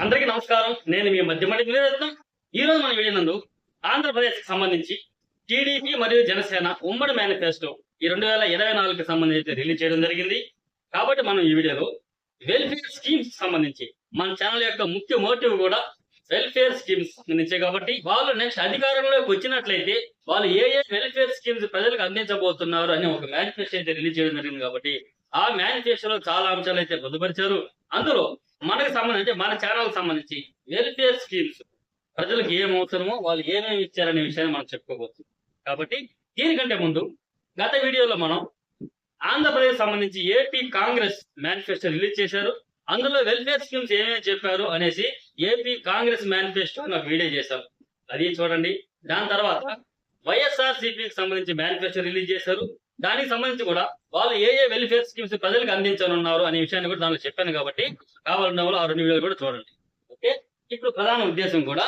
అందరికీ నమస్కారం. నేను మీ మధ్యమణి వీరరత్నం. ఈ రోజు మన వీడియో నందు ఆంధ్రప్రదేశ్కి సంబంధించి టీడీపీ మరియు జనసేన ఉమ్మడి మేనిఫెస్టో ఈ 2024కి సంబంధించి రిలీజ్ చేయడం జరిగింది. కాబట్టి మనం ఈ వీడియోలో వెల్ఫేర్ స్కీమ్స్ సంబంధించి మన ఛానల్ యొక్క ముఖ్య మోటివ్ కూడా వెల్ఫేర్ స్కీమ్స్ సంబంధించే కాబట్టి వాళ్ళు నెక్స్ట్ అధికారంలోకి వచ్చినట్లయితే వాళ్ళు ఏ వెల్ఫేర్ స్కీమ్స్ ప్రజలకు అందించబోతున్నారు అని ఒక మేనిఫెస్టో అయితే రిలీజ్ చేయడం జరిగింది. కాబట్టి ఆ మేనిఫెస్టోలో చాలా అంశాలు అయితే పొందుపరిచారు. అందులో మనకు సంబంధించి మన ఛానల్ సంబంధించి వెల్ఫేర్ స్కీమ్స్ ప్రజలకు ఏం అవసరమో వాళ్ళు ఏమేమి ఇచ్చారనే విషయాన్ని మనం చెప్పుకోవచ్చు. కాబట్టి దీనికంటే ముందు గత వీడియోలో మనం ఆంధ్రప్రదేశ్ సంబంధించి ఏపీ కాంగ్రెస్ మేనిఫెస్టో రిలీజ్ చేశారు. అందులో వెల్ఫేర్ స్కీమ్స్ ఏమేమి చెప్పారు అనేసి ఏపీ కాంగ్రెస్ మేనిఫెస్టో నాకు వీడియో చేశారు, అది చూడండి. దాని తర్వాత వైఎస్ఆర్సీపీకి సంబంధించి మేనిఫెస్టో రిలీజ్ చేశారు. దానికి సంబంధించి కూడా వాళ్ళు ఏ వెల్ఫేర్ స్కీమ్స్ ప్రజలకు అందించనున్నారు అనే విషయాన్ని కూడా దానిలో చెప్పాను. కాబట్టి కావాలన్న వాళ్ళు ఆ రెండు వీడియోలు కూడా చూడండి. ఓకే, ఇప్పుడు ప్రధాన ఉద్దేశం కూడా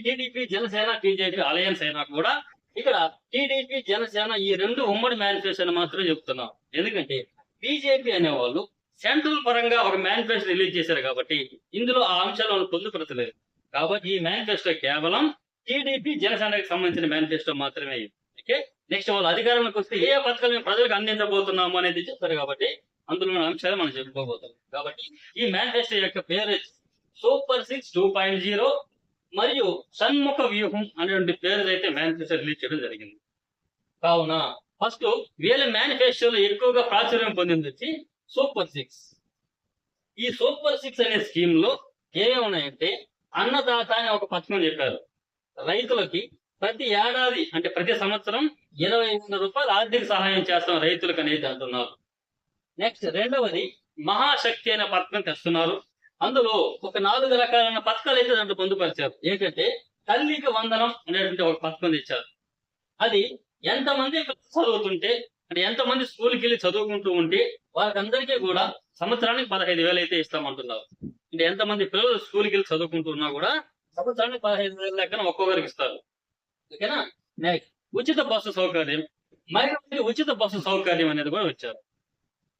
టీడీపీ జనసేన బీజేపీ అలయన్స్ అయినా కూడా ఇక్కడ టీడీపీ జనసేన ఈ రెండు ఉమ్మడి మేనిఫెస్టోని మాత్రమే చెప్తున్నాం. ఎందుకంటే బీజేపీ అనేవాళ్ళు సెంట్రల్ పరంగా ఒక మేనిఫెస్టో రిలీజ్ చేశారు కాబట్టి ఇందులో ఆ అంశాలను పొందుపరచలేదు. కాబట్టి ఈ మేనిఫెస్టో కేవలం టీడీపీ జనసేనకి సంబంధించిన మేనిఫెస్టో మాత్రమే. ఓకే, నెక్స్ట్ వాళ్ళు అధికారంలోకి వస్తే ఏ పథకాలు మేము ప్రజలకు అందించబోతున్నాము అనేది చెప్తారు. కాబట్టి అందులో అంశాలు మనం చెప్పుకోబోతాం. కాబట్టి ఈ మేనిఫెస్టో యొక్క పేరు సూపర్ 6 2.0 మరియు షణ్ముఖ వ్యూహం అనేటువంటి పేరు అయితే మేనిఫెస్టో రిలీజ్ చేయడం జరిగింది. కావున ఫస్ట్ వీళ్ళ మేనిఫెస్టోలో ఎక్కువగా ప్రాచుర్యం పొందింది వచ్చి సూపర్ 6. ఈ సూపర్ 6 అనే స్కీమ్ లో ఏమేమి ఉన్నాయంటే అన్నదాత అనే ఒక పథకం చెప్పారు. రైతులకి ప్రతి ఏడాది అంటే ప్రతి సంవత్సరం 2,500 రూపాయలు ఆర్థిక సహాయం చేస్తాం రైతులకు అనేది అంటున్నారు. నెక్స్ట్ రెండవది మహాశక్తి అనే పథకం తెస్తున్నారు. అందులో ఒక 4 రకాలైన పథకాలు అయితే దాంట్లో పొందుపరిచారు. ఏంటంటే తల్లికి వందనం అనేటువంటి ఒక పథకం తెచ్చారు. అది ఎంతమంది చదువుతుంటే అంటే ఎంతమంది స్కూల్కి వెళ్ళి చదువుకుంటూ ఉంటే వాళ్ళకందరికీ కూడా సంవత్సరానికి 15,000 అయితే ఇస్తామంటున్నారు. అంటే ఎంతమంది పిల్లలు స్కూల్కి వెళ్ళి చదువుకుంటూ ఉన్నా కూడా సంవత్సరానికి 15,000 లెక్కన ఒక్కొక్కరికి ఇస్తారు. ఓకేనా. నెక్స్ట్ ఉచిత బస్సు సౌకర్యం, మహిళలకి ఉచిత బస్సు సౌకర్యం అనేది కూడా వచ్చారు.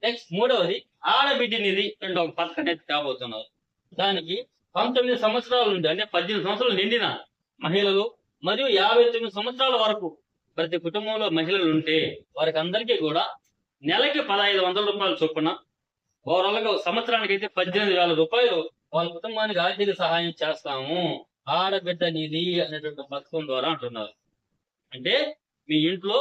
నెక్స్ట్ మూడవది ఆడబిడ్డ నిధి అంటే ఒక పథకం అనేది కాబోతున్నారు. దానికి 19 సంవత్సరాల నుండి అంటే 18 సంవత్సరాలు నిండిన మహిళలు మరియు 59 సంవత్సరాల వరకు ప్రతి కుటుంబంలో మహిళలు ఉంటే వారికి అందరికీ కూడా నెలకి 1,500 రూపాయలు చొప్పున ఓవరాల్ గా సంవత్సరానికి అయితే 18,000 రూపాయలు వాళ్ళ కుటుంబానికి ఆర్థిక సహాయం చేస్తాము ఆడబిడ్డ నిధి అనేటువంటి పథకం ద్వారా అంటున్నారు. అంటే మీ ఇంట్లో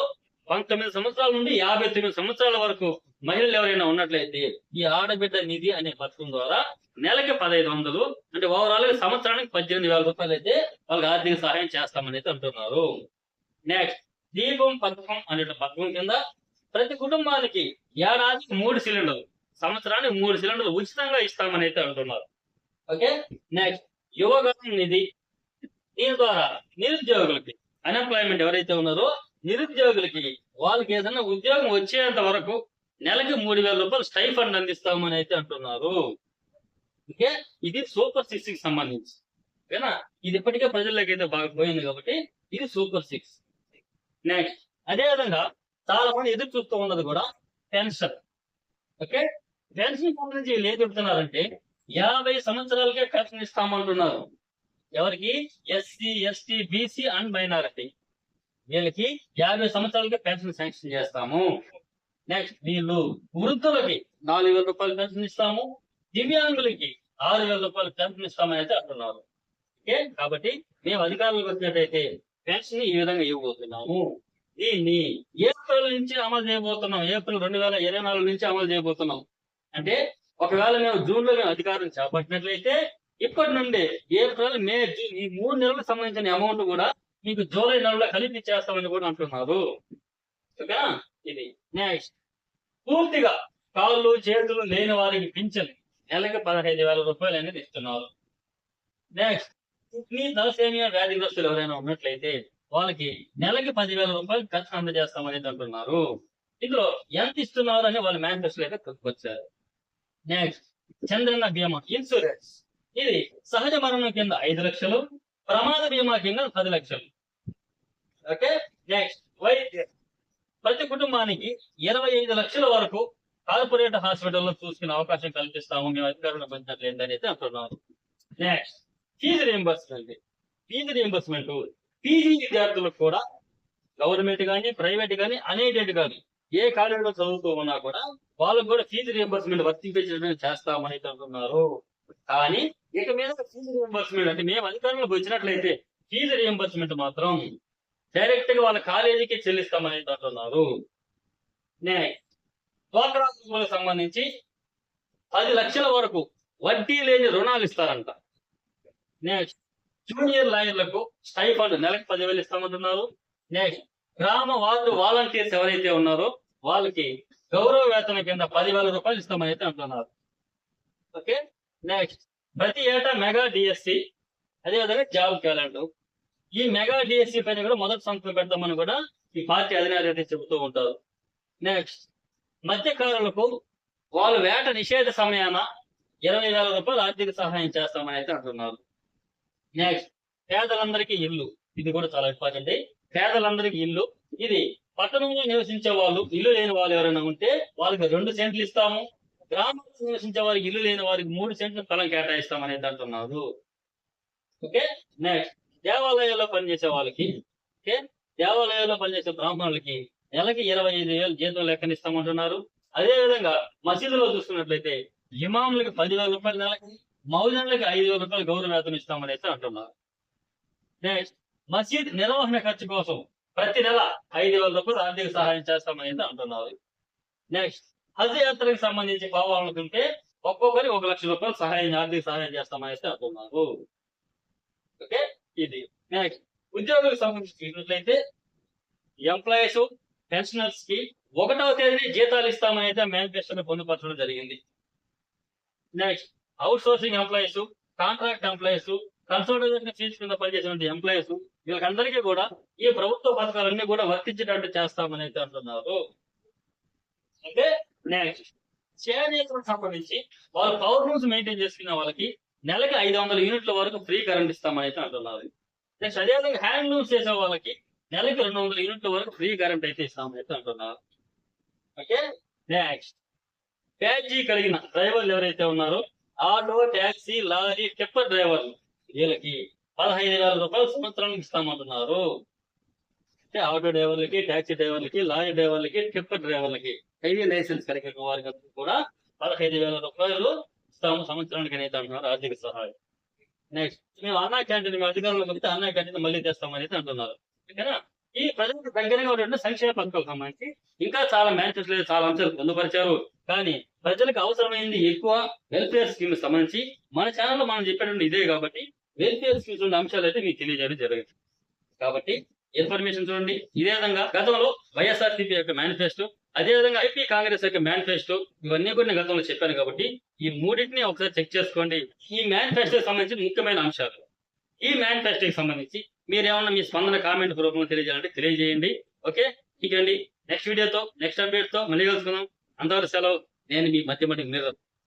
19 సంవత్సరాల నుండి 59 సంవత్సరాల వరకు మహిళలు ఎవరైనా ఉన్నట్లయితే ఈ ఆడబిడ్డ నిధి అనే పథకం ద్వారా నెలకి 1,500 అంటే ఓవరాల్ గా సంవత్సరానికి 18,000 రూపాయలు అయితే వాళ్ళకి ఆర్థిక సహాయం చేస్తామని అయితే అంటున్నారు. నెక్స్ట్ దీపం పథకం అనే పథకం కింద ప్రతి కుటుంబానికి ఏడాదికి 3 సిలిండర్లు సంవత్సరానికి 3 సిలిండర్లు ఉచితంగా ఇస్తామని అయితే అంటున్నారు. ఓకే. నెక్స్ట్ యువగణం నిధి, దీని ద్వారా నిరుద్యోగులకి అన్ఎంప్లాయ్మెంట్ ఎవరైతే ఉన్నారో నిరుద్యోగులకి వాళ్ళకి ఏదైనా ఉద్యోగం వచ్చేంత వరకు నెలకి 3,000 రూపాయలు స్టైఫండ్ అందిస్తామని అయితే అంటున్నారు. ఓకే, ఇది సూపర్ 6 కి సంబంధించి. ఓకేనా, ఇది ఇప్పటికే ప్రజల్లోకి అయితే బాగా పోయింది కాబట్టి ఇది సూపర్ 6. నెక్స్ట్ అదే విధంగా చాలా మంది ఎదురు చూస్తూ ఉన్నది కూడా పెన్షన్. ఓకే, పెన్షన్ సంబంధించి వీళ్ళు ఏం చెప్తున్నారంటే 50 సంవత్సరాలకే పెన్షన్ ఇస్తామంటున్నారు. ఎవరికి? SC ST BC and minority వీళ్ళకి 50 సంవత్సరాలకే పెన్షన్ శాంక్షన్ చేస్తాము. నెక్స్ట్ వీళ్ళు వృద్ధులకి 4,000 రూపాయలు పెన్షన్ ఇస్తాము, దివ్యాంగులకి 6,000 రూపాయలు పెన్షన్ ఇస్తామని అయితే అంటున్నారు. ఓకే, కాబట్టి మేము అధికారులకు వచ్చినట్టయితే పెన్షన్ ఈ విధంగా ఇవ్వబోతున్నాము. దీన్ని ఏప్రిల్ నుంచి అమలు చేయబోతున్నాం. ఏప్రిల్ 2024 నుంచి అమలు చేయబోతున్నాం. అంటే ఒకవేళ మేము జూన్ లో అధికారం చేపట్టినట్లయితే ఇప్పటి నుండి ఏప్రిల్ మే జూన్ ఈ 3 నెలలకు సంబంధించిన అమౌంట్ కూడా మీకు జూలై నెలలో కలిపి చేస్తామని కూడా అంటున్నారు. ఓకేనా. ఇది నెక్స్ట్ పూర్తిగా కాళ్ళు చేతులు లేని వారికి పింఛన్ నెలకి 15,000 రూపాయలు అనేది ఇస్తున్నారు. నెక్స్ట్ కిడ్నీ తలసేమియా వ్యాధిగ్రస్తులు ఎవరైనా ఉన్నట్లయితే వాళ్ళకి నెలకి 10,000 రూపాయలు ఖర్చు అందజేస్తామనేది అంటున్నారు. ఇందులో ఎంత ఇస్తున్నారు అని వాళ్ళ మేనిఫెస్టో అయితే వచ్చారు. నెక్స్ట్ చంద్రన్న బీమా ఇన్సూరెన్స్, ఇది సహజ మరణం కింద 5 లక్షలు, ప్రమాద బీమా కింద 10 లక్షలు. ఓకే. నెక్స్ట్ వైద్యం, ప్రతి కుటుంబానికి 25 లక్షల వరకు కార్పొరేట్ హాస్పిటల్లో చూసుకునే అవకాశం కల్పిస్తాము మేము అధికారులు పెంచట్లేదు అని అయితే అంటున్నారు. Next fee reimbursement. పీజీ విద్యార్థులకు కూడా గవర్నమెంట్ కానీ ప్రైవేట్ కానీ అన్ఎయిడెడ్ కానీ ఏ కాలేజీలో చదువుతూ ఉన్నా కూడా వాళ్ళకు కూడా ఫీజు రియంబర్స్మెంట్ వర్తింపజేయడం చేస్తామని అంటున్నారు. కానీ ఇక మీద ఫీజు రియంబర్స్మెంట్ అంటే మేము అధికారంలోకి వచ్చినట్లయితే ఫీజు రియంబర్స్మెంట్ మాత్రం డైరెక్ట్ గా వాళ్ళ కాలేజీకి చెల్లిస్తామని అంటున్నారు. నెక్స్ట్ డ్వాక్రా గ్రూపులకు సంబంధించి 10 లక్షల వరకు వడ్డీ లేని రుణాలు ఇస్తారంట. నెక్స్ట్ జూనియర్ లాయర్లకు స్టైఫండ్ నెలకు 10,000 ఇస్తామంటున్నారు. నెక్స్ట్ గ్రామ వార్డు వాలంటీర్స్ ఎవరైతే ఉన్నారో వాళ్ళకి గౌరవ వేతన కింద 10,000 రూపాయలు ఇస్తామని అయితే అంటున్నారు. ఓకే. నెక్స్ట్ ప్రతి ఏటా మెగా డిఎస్సి, అదేవిధంగా జాబ్ క్యాలెండర్. ఈ మెగా డిఎస్సి పైన కూడా మొదటి సంతకం పెడతామని కూడా ఈ పార్టీ అధినేత అయితే చెబుతూ ఉంటారు. నెక్స్ట్ మధ్యకారులకు వాళ్ళు వేట నిషేధ సమయాన 20,000 రూపాయలు ఆర్థిక సహాయం చేస్తామని అయితే అంటున్నారు. నెక్స్ట్ పేదలందరికీ ఇల్లు. ఇది కూడా చాలా ఇంపార్టెంట్. పేదలందరికీ ఇల్లు. ఇది పట్టణంలో నివసించే వాళ్ళు, ఇల్లు లేని వాళ్ళు ఎవరైనా ఉంటే వాళ్ళకి 2 సెంట్లు ఇస్తాము. గ్రామంలో నివసించే వారికి, ఇల్లు లేని వారికి 3 సెంట్లు స్థలం కేటాయిస్తామని అయితే అంటున్నారు. ఓకే. నెక్స్ట్ దేవాలయాల్లో పనిచేసే వాళ్ళకి, ఓకే, దేవాలయాల్లో పనిచేసే బ్రాహ్మణులకి నెలకి 25,000 జీతం లెక్కనిస్తామంటున్నారు. అదే విధంగా మసీదులో చూసుకున్నట్లయితే ఇమాములకి 10,000 రూపాయలు నెలకి, మౌజన్లకి 5,000 రూపాయలు గౌరవ వేతనం ఇస్తామని అయితే అంటున్నారు. నెక్స్ట్ మసీద్ నిర్వహణ ఖర్చు కోసం ప్రతి నెల 5,000 రూపాయలు ఆర్థిక సహాయం చేస్తామని అయితే అంటున్నారు. నెక్స్ట్ హజ్ యాత్రకు సంబంధించి పోవాలనుకుంటే ఒక్కొక్కరి 1 లక్ష రూపాయలు ఆర్థిక సహాయం చేస్తామని అయితే అంటున్నారు. ఓకే. ఇది నెక్స్ట్ ఉద్యోగులకు సంబంధించినట్లయితే ఎంప్లాయీస్, పెన్షనర్స్ కి 1వ తేదీని జీతాలు ఇస్తామని అయితే మేనిఫెస్టోని పొందుపరచడం జరిగింది. Next outsourcing employees, contract employees, consultation fee కింద పనిచేసిన ఎంప్లాయీస్, వీళ్ళకందరికీ కూడా ఈ ప్రభుత్వ పథకాలన్నీ కూడా వర్తించేటట్టు చేస్తామని అయితే అంటున్నారు. ఓకే. నెక్స్ట్ చేనేతలకు సంబంధించి వాళ్ళు పవర్ రూమ్స్ మెయింటైన్ చేసుకున్న వాళ్ళకి నెలకి 500 యూనిట్ల వరకు ఫ్రీ కరెంట్ ఇస్తామని అయితే అంటున్నారు. నెక్స్ట్ అదేవిధంగా హ్యాండ్లూమ్స్ చేసే వాళ్ళకి నెలకి 200 యూనిట్ల వరకు ఫ్రీ కరెంట్ అయితే ఇస్తామని అయితే అంటున్నారు. ఓకే. నెక్స్ట్ బ్యాడ్జీ కలిగిన డ్రైవర్లు ఎవరైతే ఉన్నారో ఆటో, ట్యాక్సీ, లారీ, టిప్పర్ డ్రైవర్లు వీళ్ళకి 15,000 రూపాయలు సంవత్సరానికి ఇస్తామంటున్నారు. అంటే ఆటో డ్రైవర్లకి, ట్యాక్సీ డ్రైవర్లకి, లారీ డ్రైవర్లకి, టిప్పర్ డ్రైవర్లకి, హైవే లైసెన్స్ కలిగిన వారికి కూడా 15,000 రూపాయలు ఇస్తాము సంవత్సరానికి అయితే అంటున్నారు ఆర్థిక సహాయం. నెక్స్ట్ మేము అన్నా క్యాంటీన్, మేము అధికారంలోకి వస్తే అన్నా క్యాంటీన్ మళ్ళీ తెస్తామని అయితే అంటున్నారు. ఓకేనా. ఈ ప్రజలకు దగ్గరగా ఉన్న సంక్షేమ పథకాలకు సంబంధించి ఇంకా చాలా మేనిఫెస్టోలో చాలా అంశాలు పొందుపరిచారు. కానీ ప్రజలకు అవసరమైంది ఎక్కువ వెల్ఫేర్ స్కీమ్ సంబంధించి మన ఛానల్లో మనం చెప్పేటువంటి ఇదే కాబట్టి వెల్ఫేర్ స్కీమ్స్ ఉన్న అంశాలు అయితే మీకు తెలియజేయడం జరిగింది. కాబట్టి ఇన్ఫర్మేషన్ చూడండి. ఇదే విధంగా గతంలో వైఎస్ఆర్సీపీ యొక్క మేనిఫెస్టో, అదే విధంగా ఐపీ కాంగ్రెస్ యొక్క మేనిఫెస్టో, ఇవన్నీ కూడా గతంలో చెప్పాను కాబట్టి ఈ మూడింటిని ఒకసారి చెక్ చేసుకోండి. ఈ మేనిఫెస్టోకి సంబంధించిన ముఖ్యమైన అంశాలు. ఈ మేనిఫెస్టోకి సంబంధించి మీరేమన్నా మీ స్పందన కామెంట్ రూపంలో తెలియజేయాలంటే తెలియజేయండి. ఓకే. ఇకండి నెక్స్ట్ వీడియోతో, నెక్స్ట్ అప్డేట్ తో మళ్ళీ కలుసుకుందాం. అంతవరకు సెలవు. నేను మీ మధ్య